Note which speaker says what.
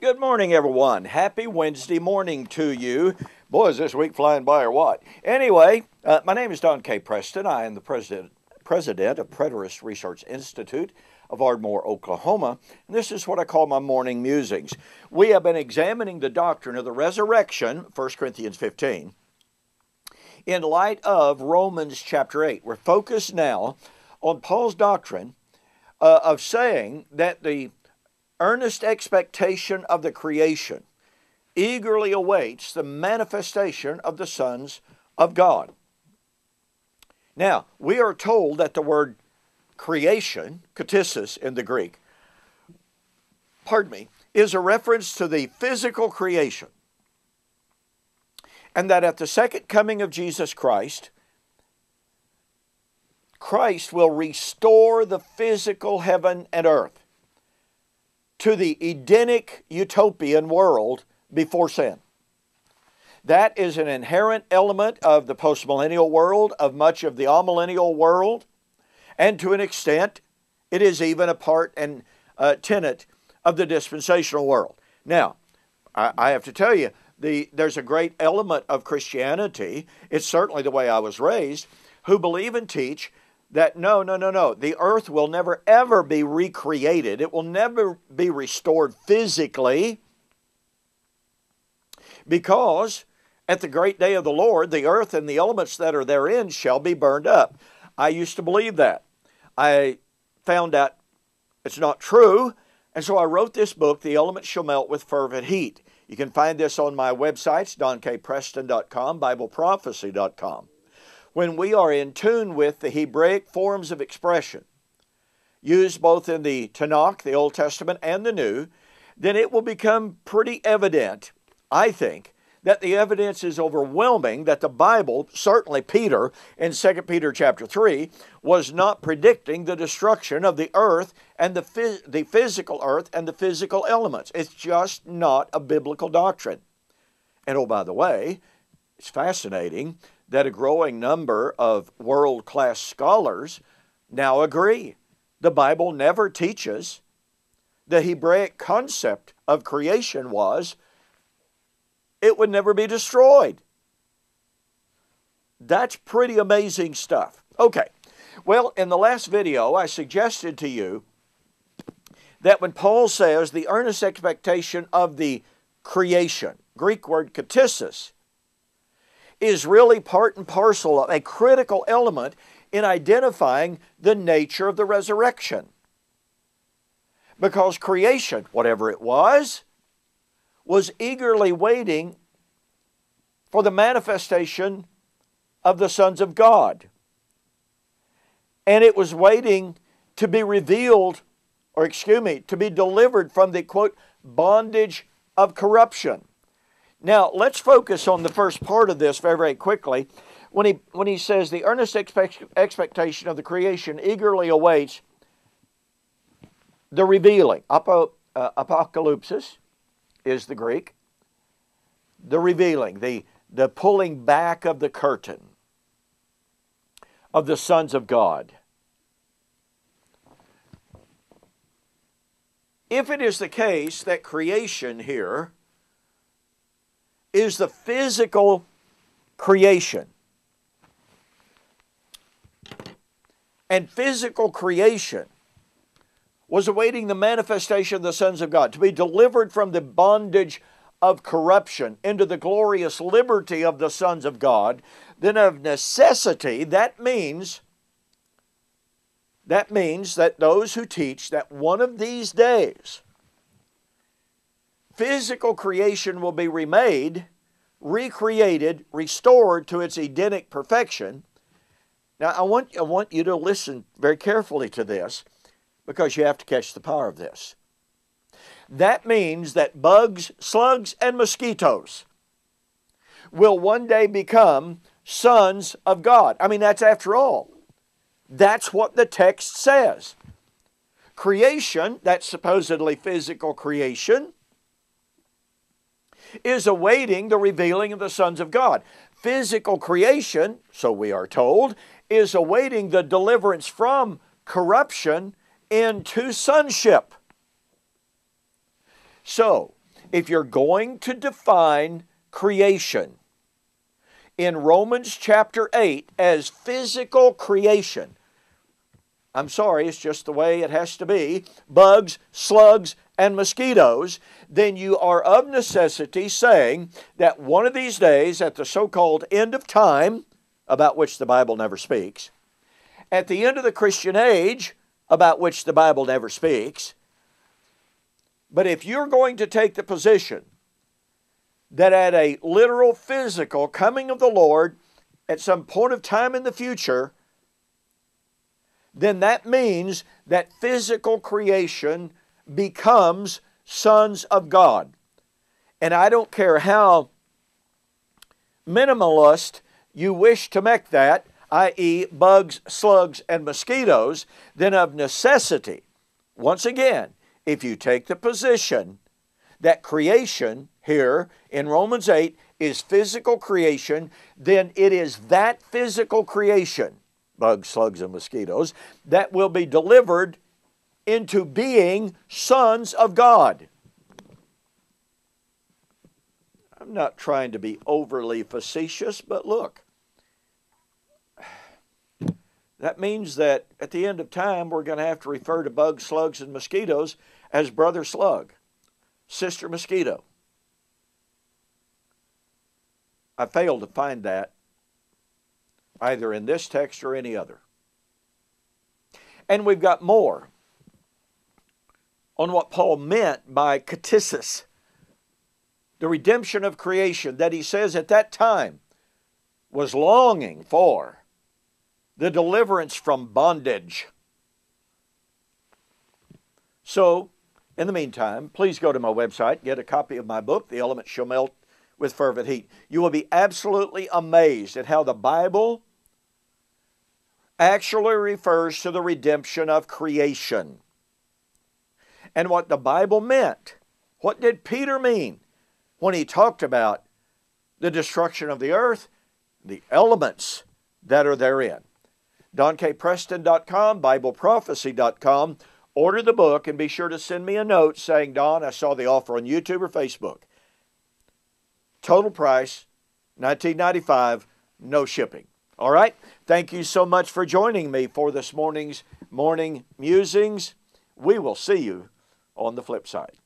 Speaker 1: Good morning, everyone. Happy Wednesday morning to you. Boy, is this week flying by or what? Anyway, my name is Don K. Preston. I am the president of Preterist Research Institute of Ardmore, Oklahoma. And this is what I call my morning musings. We have been examining the doctrine of the resurrection, 1 Corinthians 15, in light of Romans chapter 8. We're focused now on Paul's doctrine of saying that the earnest expectation of the creation eagerly awaits the manifestation of the sons of God. Now, we are told that the word creation, katasis in the Greek, is a reference to the physical creation. And that at the second coming of Jesus Christ, Christ will restore the physical heaven and earth to the Edenic utopian world before sin. That is an inherent element of the postmillennial world, of much of the amillennial world, and to an extent, it is even a part and tenet of the dispensational world. Now, I have to tell you, there's a great element of Christianity, it's certainly the way I was raised, who believe and teach that no, the earth will never ever be recreated. It will never be restored physically, because at the great day of the Lord, the earth and the elements that are therein shall be burned up. I used to believe that. I found out it's not true, and so I wrote this book, The Elements Shall Melt with Fervent Heat. You can find this on my websites, donkpreston.com, bibleprophecy.com. When we are in tune with the Hebraic forms of expression, used both in the Tanakh, the Old Testament, and the New, then it will become pretty evident, I think, that the evidence is overwhelming that the Bible, certainly Peter in 2 Peter chapter 3, was not predicting the destruction of the earth and the physical earth and the physical elements. It's just not a biblical doctrine. And oh, by the way, it's fascinating that a growing number of world-class scholars now agree. The Bible never teaches the Hebraic concept of creation was it would never be destroyed. That's pretty amazing stuff. Okay, well, in the last video, I suggested to you that when Paul says the earnest expectation of the creation, Greek word katasis, is really part and parcel of a critical element in identifying the nature of the resurrection. Because creation, whatever it was eagerly waiting for the manifestation of the sons of God. And it was waiting to be revealed, to be delivered from the, quote, bondage of corruption. Now, let's focus on the first part of this very, very quickly. When he says the earnest expectation of the creation eagerly awaits the revealing. Apocalypsis is the Greek. The revealing, the pulling back of the curtain of the sons of God. If it is the case that creation here is the physical creation, and physical creation was awaiting the manifestation of the sons of God, to be delivered from the bondage of corruption into the glorious liberty of the sons of God, then of necessity, that means that those who teach that one of these days physical creation will be remade, recreated, restored to its Edenic perfection. Now, I want you to listen very carefully to this, because you have to catch the power of this. That means that bugs, slugs, and mosquitoes will one day become sons of God. I mean, that's after all. That's what the text says. Creation, that supposedly physical creation, is awaiting the revealing of the sons of God. Physical creation, so we are told, is awaiting the deliverance from corruption into sonship. So, if you're going to define creation in Romans chapter 8 as physical creation, I'm sorry, it's just the way it has to be, bugs, slugs, and mosquitoes, then you are of necessity saying that one of these days, at the so-called end of time, about which the Bible never speaks, at the end of the Christian age, about which the Bible never speaks, but if you're going to take the position that at a literal physical coming of the Lord at some point of time in the future, then that means that physical creation becomes sons of God. And I don't care how minimalist you wish to make that, i.e. bugs, slugs, and mosquitoes, then of necessity, once again, if you take the position that creation here in Romans 8 is physical creation, then it is that physical creation, bugs, slugs, and mosquitoes, that will be delivered into being sons of God. I'm not trying to be overly facetious, but look, that means that at the end of time, we're going to have to refer to bugs, slugs, and mosquitoes as brother slug, sister mosquito. I failed to find that either in this text or any other. And we've got more on what Paul meant by katasis, the redemption of creation, that he says at that time was longing for the deliverance from bondage. So, in the meantime, please go to my website, get a copy of my book, The Elements Shall Melt with Fervent Heat. You will be absolutely amazed at how the Bible actually refers to the redemption of creation and what the Bible meant. What did Peter mean when he talked about the destruction of the earth, the elements that are therein? DonKPreston.com, BibleProphecy.com. Order the book and be sure to send me a note saying, Don, I saw the offer on YouTube or Facebook. Total price, $19.95, no shipping. All right? Thank you so much for joining me for this morning's Morning Musings. We will see you on the flip side.